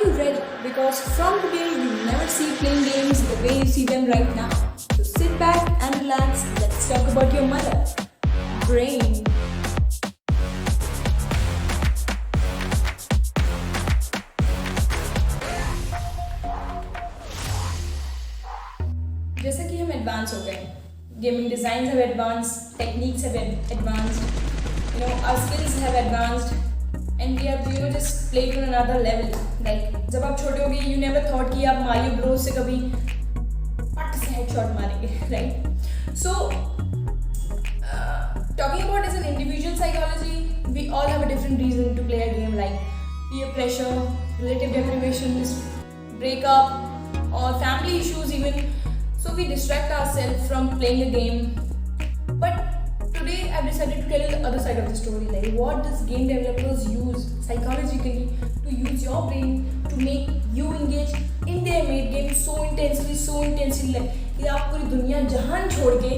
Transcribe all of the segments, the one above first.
you ready? Because from today you never see playing games the way you see them right now. So sit back and relax. Let's talk about your mother, brain. जैसे कि हम advance हो गए, gaming design have advanced, techniques have advanced, our skills have advanced, and we have just played on another level. Like जब आप छोटे होगे, you never thought कि आप मारियो ब्रोस से कभी पट से हेडशॉट मारेंगे, right? So talking about as an individual psychology, we all have a different reason to play a game, like peer pressure, relative deprivation, breakup, or family issues even. So we distract ourselves from playing a game. But today I've decided to tell you the other side of the story, like what does game developers use psychologically to use your brain to make you engage in their made game so intensely like कि आप पूरी दुनिया जहान छोड़ के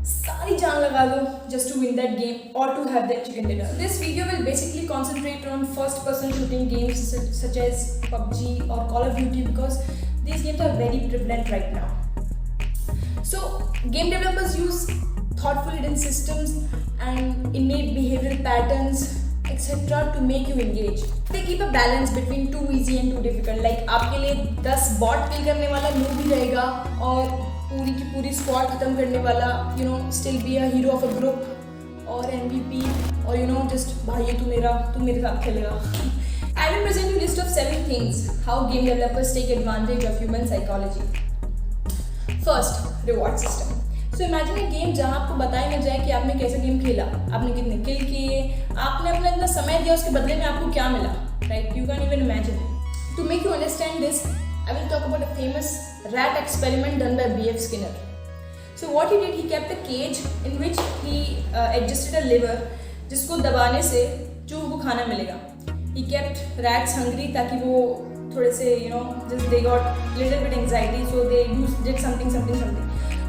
सारी जान लगा दो just to win that game or to have that chicken dinner. This video will basically concentrate on first person shooting games such as PUBG or Call of Duty because these games are very prevalent right now. So, game developers use thoughtful hidden systems and innate behavioral patterns, etc. to make you engage. They keep a balance between too easy and too difficult. Like आपके लिए 10 bot kill करने वाला noob भी रहेगा और पूरी की पूरी squad खत्म करने वाला still be a hero of a group और MVP और just भाई तू मेरे साथ खेलेगा. I will present you a list of 7 things how game developers take advantage of human psychology. First, reward system. So imagine a game जहाँ आपको बताया न जाए कि आपने कैसा गेम खेला, आपने कितने किल किए, आपने अपना इतना समय दिया, उसके बदले में आपको क्या मिला, right? You can't even imagine. To make you understand this, I will talk about a famous rat experiment done by B.F. Skinner. So what he did, he kept a cage in which he adjusted a lever, जिसको दबाने से चूहों को खाना मिलेगा. He kept rats hungry ताकि वो थोड़े से just they got little bit anxiety, so they did something.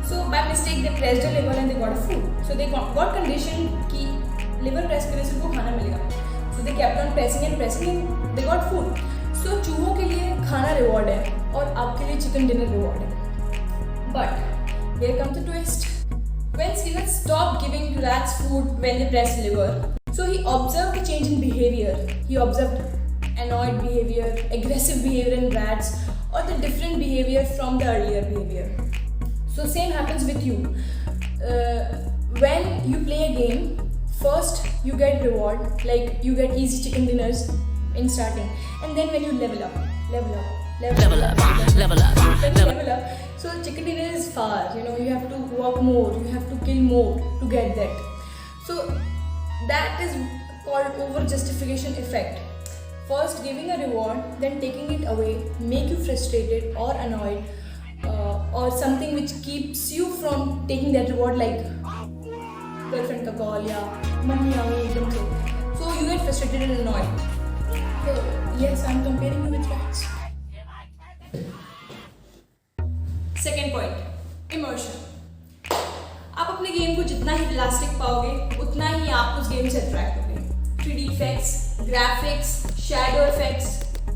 So by mistake they pressed a lever and they got a food. So they got conditioned कि lever press करने से उनको खाना मिलेगा. So they kept on pressing and they 't food. So चूहों के लिए खाना reward है और आपके लिए chicken dinner reward है. But here comes the twist. When Skinner stopped giving rats food when they pressed lever, so he observed a change in behavior. He observed annoyed behavior, aggressive behavior in rats, or the different behavior from the earlier behavior. So same happens with you. When you play a game, first you get reward, like you get easy chicken dinners in starting, and then when you level up. So chicken dinner is far. You have to work more, you have to kill more to get that. So that is called over justification effect. First giving a reward, then taking it away, make you frustrated or annoyed, or something which keeps you from taking that reward, like girlfriend ka call ya money aa gayi ekdam se. So you get frustrated and annoyed. So yes, I'm comparing you with rats. Second point, immersion. आप अपने game को जितना ही realistic पाओगे उतना ही आप उस game से attract होगे. 3D effects, graphics, shadow effects,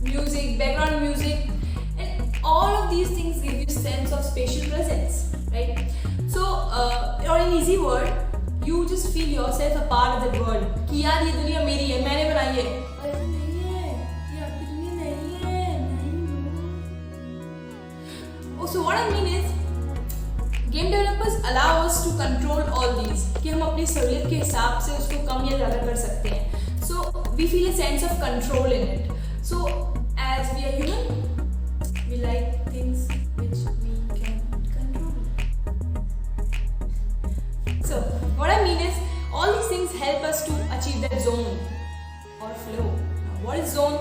music, background music, and all of these things give you sense of spatial presence, right? So, or in easy word, you just feel yourself a part of that world. कि यार ये दुनिया मेरी है, मैंने बनाई है. अरे नहीं है, ये आपकी दुनिया नहीं है, नहीं. So what I mean is, game developers allow us to control all these कि हम अपनी सहूलियत के हिसाब से उसको कम या ज़्यादा कर सकते हैं. So we feel a sense of control in it. So as we are human we like things which we can control. So what I mean is all these things help us to achieve that zone or flow. What is zone?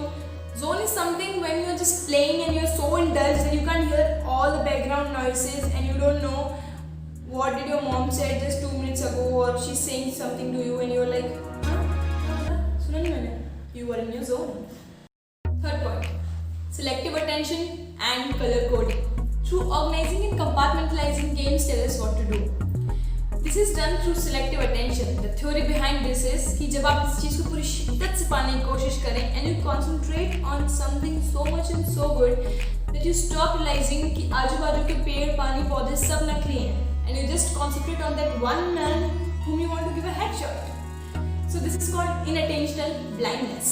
Zone is something when you're just playing and you're so indulged that you can't hear all the background noises and you don't know what did your mom said just 2 minutes ago or she's saying something to you and you're like, huh? Suna nahi maine. You are in your zone. Third point, selective attention and color coding. Through organizing and compartmentalizing games tell us what to do. This is done through selective attention. The theory behind this is कि जब आप इस चीज़ को पूरी शिद्दत से पाने की कोशिश करें and you concentrate on something so much and so good that you stop realizing कि आजू बाजू के पेड़ पानी पौधे सब नकली हैं and you just concentrate on that one man whom you want to give a headshot. So this is called inattentional blindness.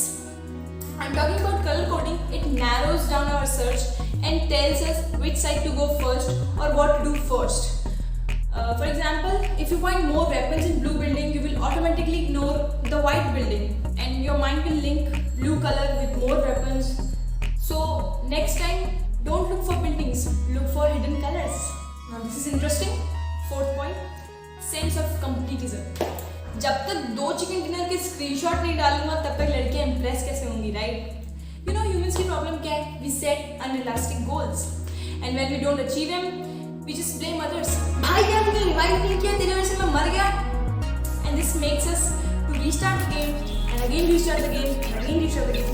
I'm talking about color coding. It narrows down our search and tells us which side to go first or what to do first. For example, if you find more weapons in blue building, you will automatically ignore the white building and your mind will link blue color with more weapons. So next time, don't look for buildings, look for hidden colors. Now this is interesting. Fourth point, sense of completism. जब तक 2 chicken dinner के screenshot नहीं डालूंगा तब तक लड़कियां impress कैसे होंगी, राइट? यू नो ह्यूमंस की प्रॉब्लम क्या है? We set unrealistic goals and when we don't achieve them we just blame others. भाई यार तूने रिवाइव नहीं किया, तेरे वजह से मैं मर गया. And this makes us to restart the game and again restart the game and again restart the game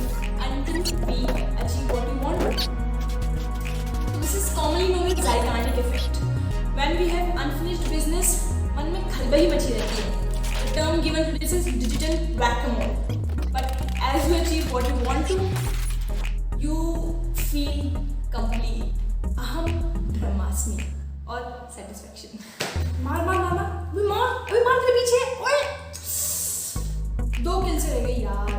until we achieve what we want. So this is commonly known as Zeigarnik effect. When we have unfinished business, मन में खलबली मची रहती है. The term given to this is digital whack-a-mole. But as you achieve what you want to, you feel complete. Aham brahmasmi और satisfaction. मार मार मार मार, अभी मार तेरे पीछे, ओए! 2 kills रह गई यार.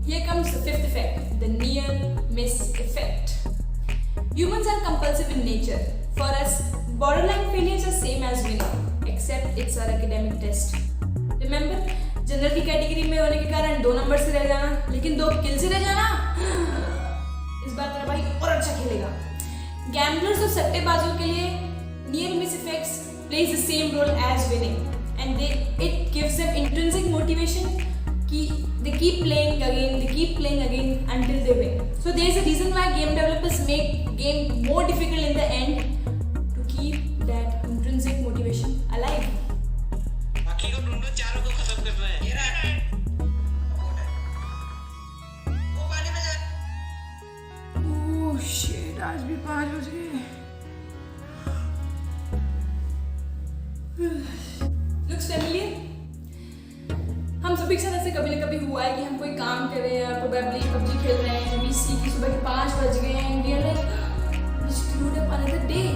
Here comes the 5th effect, the near miss effect. Humans are compulsive in nature. For us, borderline failures are same as winning, except it's our academic test. Remember, general की कैटेगरी में होने के कारण 2 number से रह जाना, लेकिन 2 किल से रह जाना. इस बार तेरा भाई और अच्छा खेलेगा. गैम्बलर्स और सट्टेबाजों के लिए near miss effects plays the same role as winning and it gives them intrinsic motivation कि they keep playing again until they win. So there is a reason why game developers make game more difficult in the end to keep that intrinsic motivation alive. बाकी को ढूंढो, चारों को खत्म करना है. ये रहा. वो पानी में जा. Oh shit, आज भी 5 बज गए. Looks familiar? हम सभी के साथ ऐसे कभी ना कभी हुआ है कि हम कोई काम कर रहे हैं, प्रोबेबली PUBG खेल रहे हैं, BC की सुबह के 5 बज गए हैं and we are like, we screwed up another day.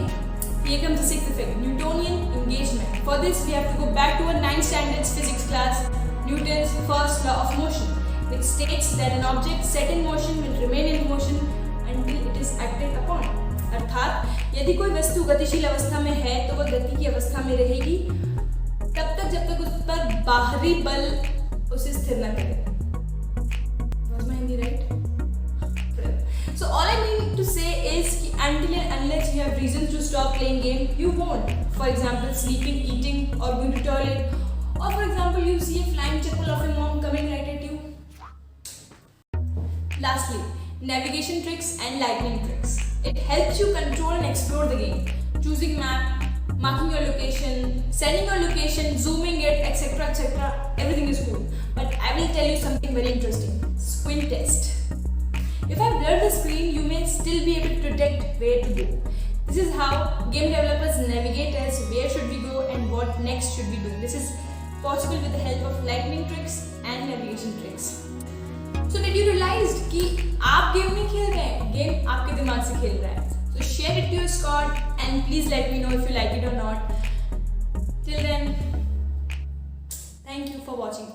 Here comes the 6th effect, Newtonian engagement. For this, we have to go back to our 9th standards physics class, Newton's first law of motion, which states that an object set in motion will remain in motion until it is acted upon. अर्थात यदि कोई वस्तु गतिशील अवस्था में है तो वह गति की अवस्था में रहेगी तब तक जब तक उस पर बाहरी बल उसे स्थिर न करे. Was my Hindi right? So all I mean to say is कि until and unless you have reasons to stop playing game, you won't. For example, sleeping, eating, or going to toilet, or for example, you see a flying chappal of your mom coming right at you. Lastly, navigation tricks and lightning tricks. It helps you control and explore the game. Choosing map, marking your location, setting your location, zooming it, etc. etc. Everything is cool. But I will tell you something very interesting. Squint test. If I blur the screen, you may still be able to detect where to go. This is how game developers navigate us where should we go and what next should we do. This is possible with the help of lightning tricks and navigation tricks. So did you realize कि आप game नहीं खेल रहे हैं, game आपके दिमाग से खेल रहा है. So share it to your squad and please let me know if you like it or not. Till then, thank you for watching.